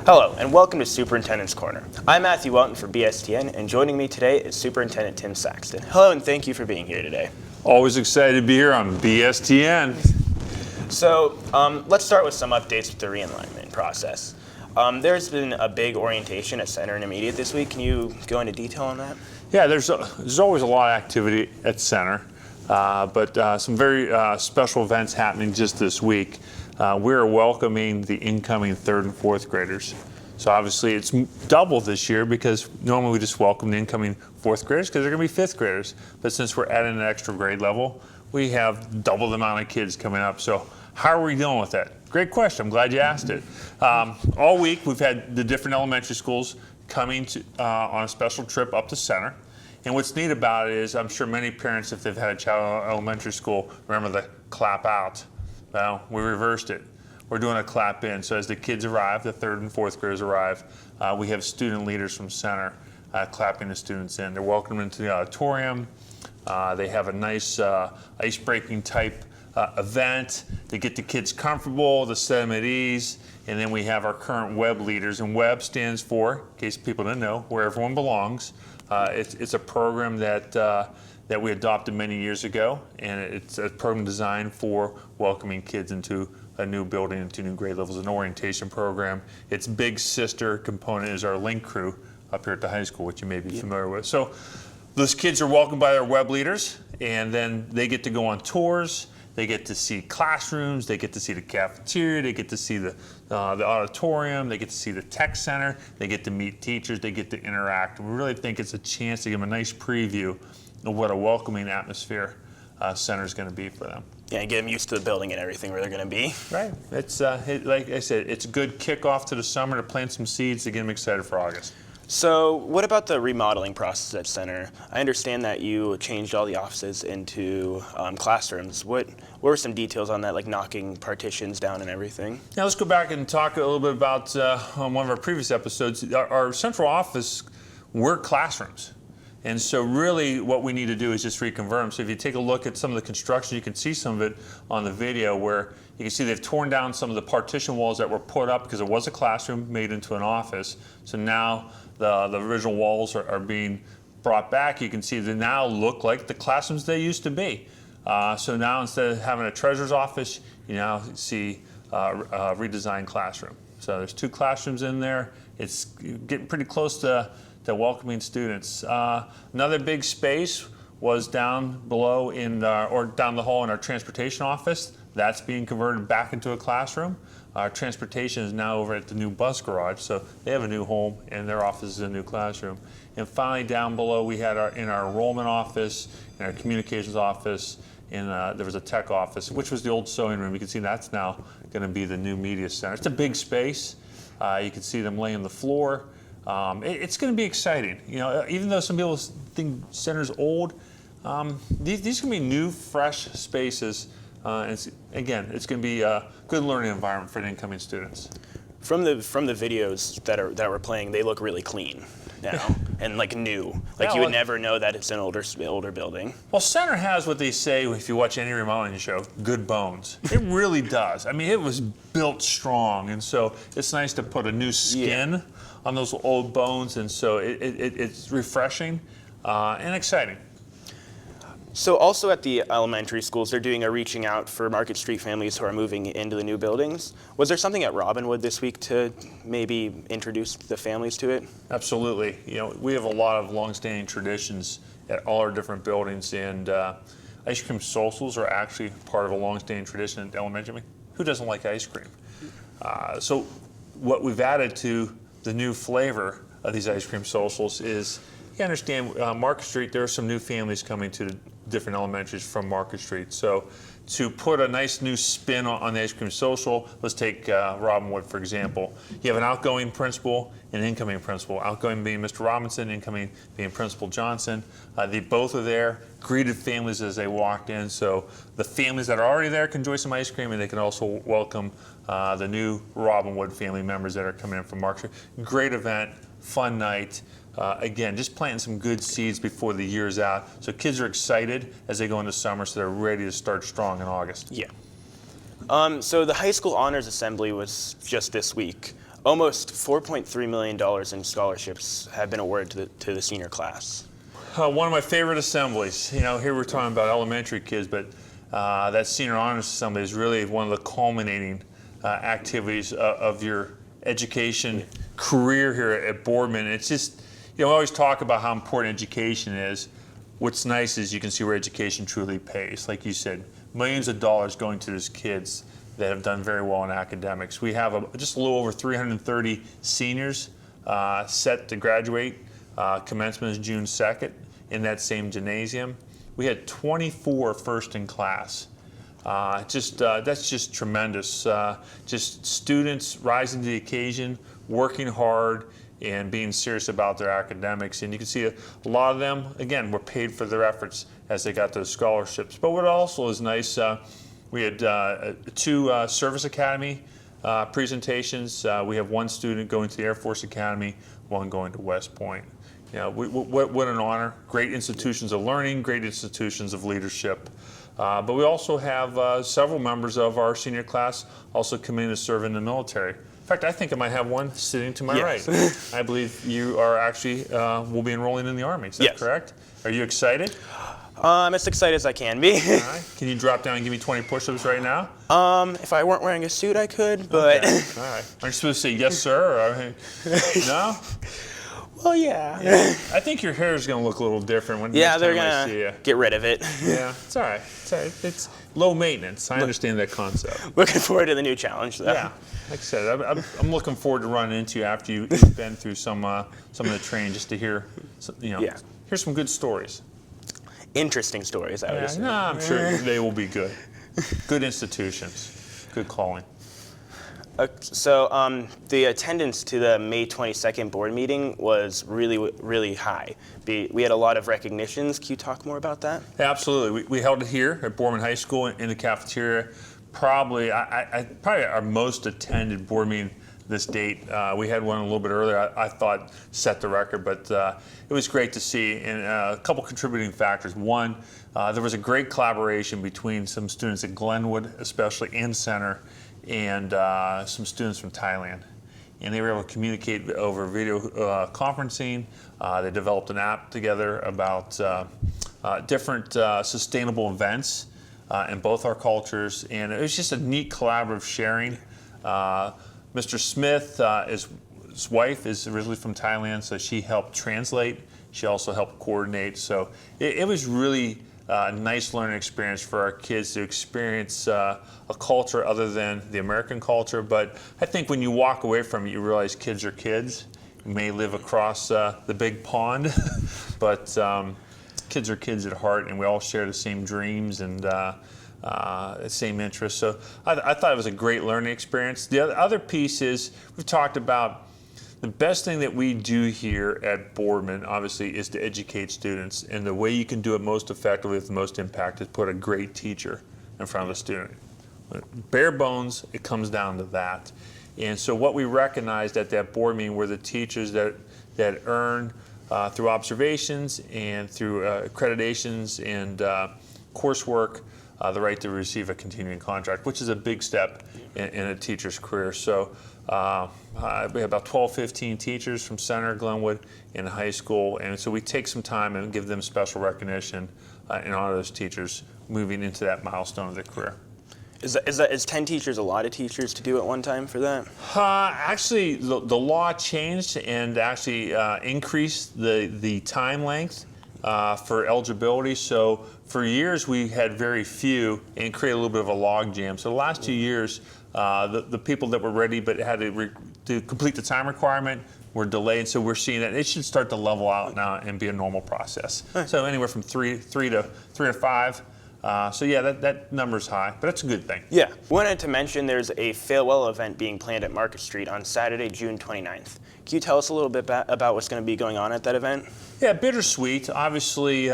Hello, and welcome to Superintendent's Corner. I'm Matthew Welton for BSTN, and joining me today is Superintendent Tim Saxton. Hello, and thank you for being here today. Always excited to be here on BSTN. So, let's start with some updates with the realignment process. There's been a big orientation at Center and Immediate this week. Can you go into detail on that? Yeah, there's always a lot of activity at Center, but some very special events happening just this week. We're welcoming the incoming third and fourth graders. So obviously it's double this year because normally we just welcome the incoming fourth graders because they're going to be fifth graders. But since we're adding an extra grade level, we have double the amount of kids coming up. So how are we dealing with that? Great question. I'm glad you asked it. All week we've had the different elementary schools coming on a special trip up to Center. And what's neat about it is I'm sure many parents, if they've had a child in elementary school, remember the clap out. Well, we reversed it. We're doing a clap in. So as the kids arrive, the third and fourth graders arrive, we have student leaders from Center clapping the students in. They're welcomed into the auditorium. They have a nice ice-breaking type event. They get the kids comfortable, to set them at ease. And then we have our current WEB leaders. And WEB stands for, in case people didn't know, Where Everyone Belongs. It's a program that we adopted many years ago, and it's a program designed for welcoming kids into a new building, into new grade levels, an orientation program. Its big sister component is our Link Crew up here at the high school, which you may be familiar with. So those kids are welcomed by their WEB leaders, and then they get to go on tours. They get to see classrooms, they get to see the cafeteria, they get to see the auditorium, they get to see the tech center, they get to meet teachers, they get to interact. We really think it's a chance to give them a nice preview of what a welcoming atmosphere Center is going to be for them. Yeah, and get them used to the building and everything where they're going to be. Right. It's like I said, it's a good kickoff to the summer to plant some seeds to get them excited for August. So what about the remodeling process at Center? I understand that you changed all the offices into classrooms. What were some details on that, like knocking partitions down and everything? Now let's go back and talk a little bit about on one of our previous episodes. Our central office were classrooms. And so really what we need to do is just reconvert them. So if you take a look at some of the construction, you can see some of it on the video where you can see they've torn down some of the partition walls that were put up because it was a classroom made into an office. So now the original walls are being brought back. You can see they now look like the classrooms they used to be. So now instead of having a treasurer's office, you now see a redesigned classroom. So there's two classrooms in there. It's getting pretty close to welcoming students. Another big space was down below or down the hall in our transportation office. That's being converted back into a classroom. Our transportation is now over at the new bus garage, so they have a new home and their office is a new classroom. And finally down below we had in our enrollment office, in our communications office, there was a tech office, which was the old sewing room. You can see that's now going to be the new media center. It's a big space. You can see them laying the floor. It's going to be exciting. You know, even though some people think Center's old, these are going to be new, fresh spaces. And it's going to be a good learning environment for the incoming students. From the videos that we're playing, they look really clean now and like new. Like you would never know that it's an older building. Well, Center has what they say if you watch any remodeling show, good bones. It really does. I mean, it was built strong, and so it's nice to put a new skin on those old bones, and so it's refreshing and exciting. So also at the elementary schools, they're doing a reaching out for Market Street families who are moving into the new buildings. Was there something at Robinwood this week to maybe introduce the families to it? Absolutely. You know, we have a lot of longstanding traditions at all our different buildings, and ice cream socials are actually part of a longstanding tradition at elementary. I mean, who doesn't like ice cream? So what we've added to the new flavor of these ice cream socials is, you understand, Market Street, there are some new families coming to the different elementaries from Market Street. So to put a nice new spin on the ice cream social, let's take Robinwood, for example. You have an outgoing principal and an incoming principal. Outgoing being Mr. Robinson, incoming being Principal Johnson. They both are there, greeted families as they walked in. So the families that are already there can enjoy some ice cream, and they can also welcome the new Robinwood family members that are coming in from Market Street. Great event, fun night. Again, just planting some good seeds before the year's out. So kids are excited as they go into summer, so they're ready to start strong in August. Yeah. So the high school honors assembly was just this week. Almost $4.3 million in scholarships have been awarded to the senior class. One of my favorite assemblies. You know, here we're talking about elementary kids, but that senior honors assembly is really one of the culminating activities of your education career here at Boardman. It's just, you know, we always talk about how important education is. What's nice is you can see where education truly pays. Like you said, millions of dollars going to those kids that have done very well in academics. We have just a little over 330 seniors set to graduate. Commencement is June 2nd in that same gymnasium. We had 24 first in class. That's just tremendous. Just students rising to the occasion, working hard, and being serious about their academics. And you can see a lot of them, again, were paid for their efforts as they got those scholarships. But what also is nice, we had 2 Service Academy presentations. We have 1 student going to the Air Force Academy, 1 going to West Point. You know, what an honor. Great institutions of learning, great institutions of leadership. But we also have several members of our senior class also coming to serve in the military. In fact, I think I might have one sitting to my Yes. right. I believe you are actually, will be enrolling in the Army. Is that Yes. correct? Are you excited? I'm as excited as I can be. All right. Can you drop down and give me 20 push-ups right now? If I weren't wearing a suit, I could, but Okay. All right. Are you supposed to say yes, sir? Or, no? well, yeah. I think your hair is going to look a little different when Yeah, next they're time I see you. gonna get rid of it. Yeah, it's all right. It's all right. It's low maintenance. I understand that concept. Looking forward to the new challenge, though. Yeah, like I said, I'm looking forward to running into you after you've been through some of the training, just to hear, Yeah. hear some good stories. Interesting stories, I would Yeah, assume. no, I'm sure they will be good. Good institutions, good calling. So the attendance to the May 22nd board meeting was really high. We had a lot of recognitions. Can you talk more about that? Absolutely. We held it here at Boardman High School in the cafeteria. Probably our most attended board meeting this date. We had one a little bit earlier. I thought set the record, but it was great to see. And a couple contributing factors. One, there was a great collaboration between some students at Glenwood, especially and Center, and some students from Thailand. And they were able to communicate over video conferencing. They developed an app together about different sustainable events in both our cultures. And it was just a neat collaborative sharing. Mr. Smith, his wife is originally from Thailand, so she helped translate. She also helped coordinate. So it was really a nice learning experience for our kids to experience a culture other than the American culture. But I think when you walk away from it, you realize kids are kids. You may live across the big pond, but kids are kids at heart, and we all share the same dreams and same interests. So I thought it was a great learning experience. The other piece is we've talked about the best thing that we do here at Boardman, obviously, is to educate students. And the way you can do it most effectively with the most impact is put a great teacher in front of a student. Bare bones, it comes down to that. And so what we recognized at that board meeting were the teachers that earn through observations and through accreditations and coursework the right to receive a continuing contract, which is a big step in a teacher's career. So we have about 12, 15 teachers from Center, Glenwood, and high school, and so we take some time and give them special recognition and honor those teachers moving into that milestone of their career. Is 10 teachers a lot of teachers to do at one time for that? Actually, the law changed and actually increased the time length for eligibility. So for years we had very few and created a little bit of a log jam. So the last 2 years, the people that were ready but had to complete the time requirement were delayed. So we're seeing that it should start to level out now and be a normal process. So anywhere from three to 5. So yeah, that number's high, but that's a good thing. Yeah. Wanted to mention there's a farewell event being planned at Market Street on Saturday, June 29th. Can you tell us a little bit about what's going to be going on at that event? Yeah, bittersweet. Obviously,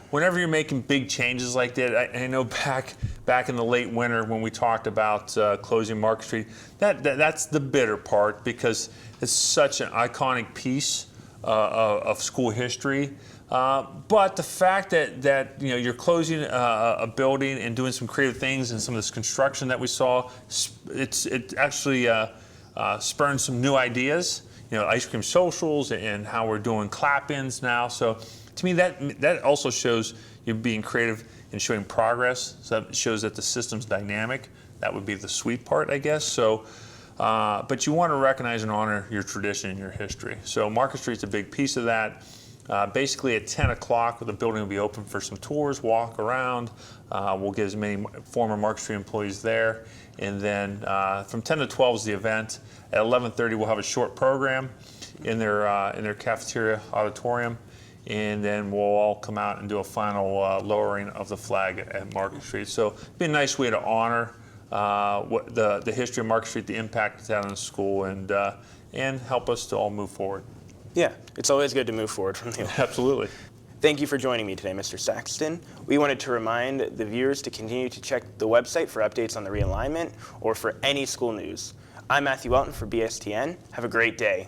whenever you're making big changes like that, I know back in the late winter when we talked about closing Market Street, that's the bitter part because it's such an iconic piece of school history. But the fact that you're closing a building and doing some creative things and some of this construction that we saw, it actually spurring some new ideas. Ice cream socials and how we're doing clap-ins now. So to me, that also shows you being creative and showing progress. So that shows that the system's dynamic. That would be the sweet part, I guess. So, but you want to recognize and honor your tradition and your history. So Market Street's a big piece of that. Basically at 10 o'clock, the building will be open for some tours, walk around. We'll get as many former Market Street employees there. And then from 10 to 12 is the event. At 11:30, we'll have a short program in their cafeteria auditorium. And then we'll all come out and do a final lowering of the flag at Market Street. So it'd be a nice way to honor what the history of Market Street, the impact it's had on the school, and help us to all move forward. Yeah, it's always good to move forward from the Absolutely. Thank you for joining me today, Mr. Saxton. We wanted to remind the viewers to continue to check the website for updates on the realignment or for any school news. I'm Matthew Welton for BSTN. Have a great day.